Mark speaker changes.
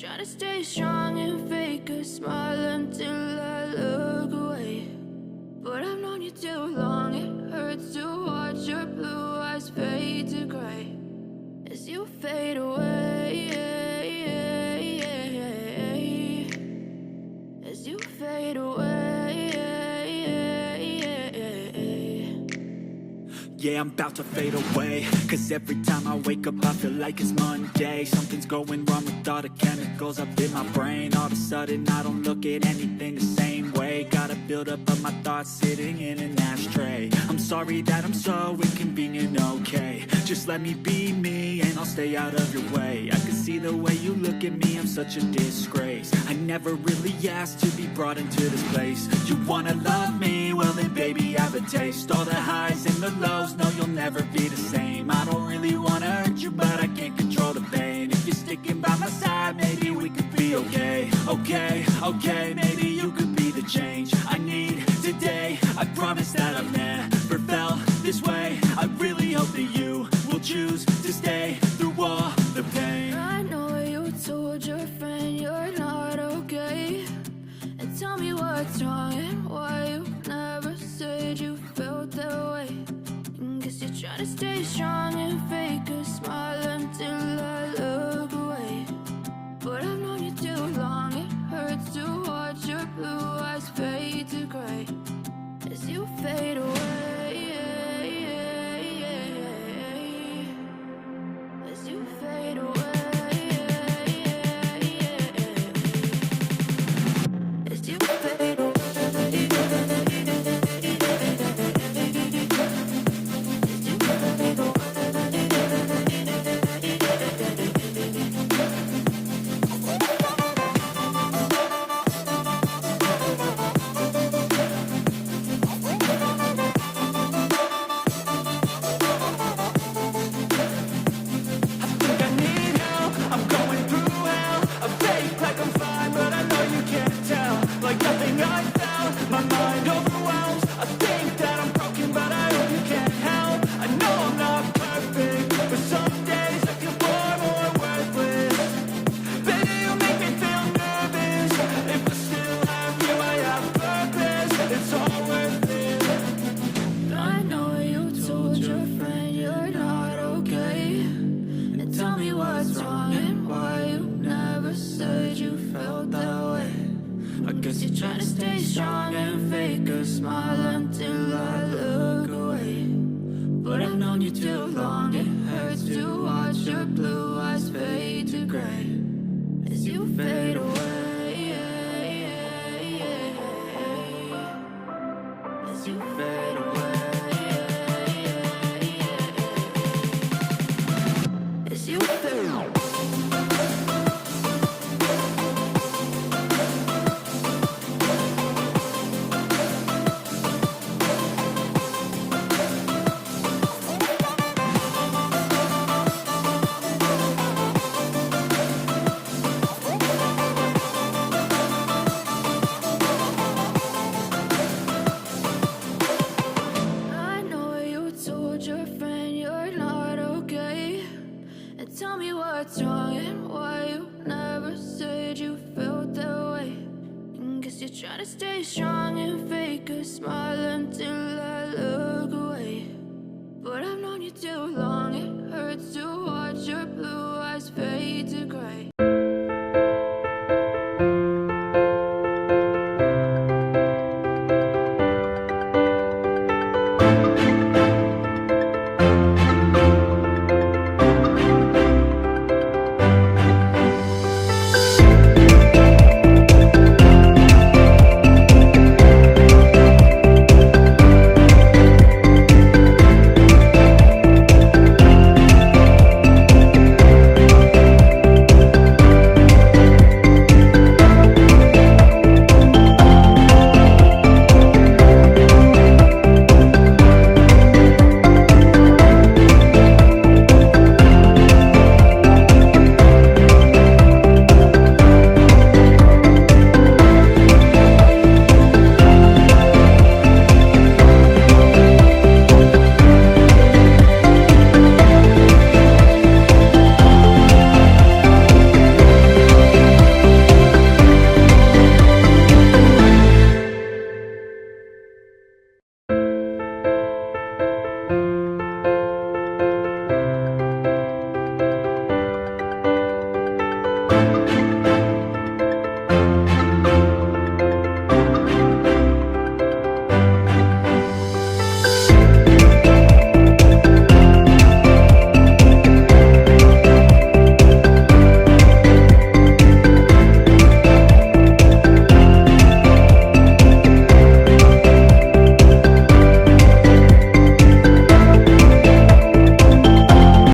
Speaker 1: try to stay strong and fake a smile until I look away. But I've known you too long, it hurts to watch your blue eyes fade to gray as you fade away, as you fade away.
Speaker 2: Yeah, I'm about to fade away, cause every time I wake up I feel like it's Monday. Something's going wrong with all the chemicals up in my brain. All of a sudden I don't look at anything the same way. Got a buildup of my thoughts sitting in an ashtray. I'm sorry that I'm so inconvenient, okay. Just let me be me and I'll stay out of your way. I can see the way you look at me, I'm such a disgrace. I never really asked to be brought into this place. You wanna love me? Well then baby I have a taste. All the highs and the lows, no you'll never be the same. I don't really wanna hurt you but I can't control the pain. If you're sticking by my side maybe we could be okay. Okay, maybe you could be the change I need today. I promise that I've never felt this way. I really hope that you will choose to stay through all the pain.
Speaker 1: I know you told your friend you're not okay, and tell me what's wrong and why you never said you felt that way. Guess you're trying to stay strong and fake a smile until I look away. But I've known you too long, it hurts to watch your blue eyes fade to gray as you fade away, as you fade away, as you fade away. You're trying to stay strong and fake a smile until I look away. But I've known you too long, it hurts to watch your blue eyes fade to gray as you fade away, as you fade away, as you fade away. Tell me what's wrong and why you never said you felt that way. Guess you're trying to stay strong and fake a smile until I look away. But I've known you too long, it hurts to watch your blue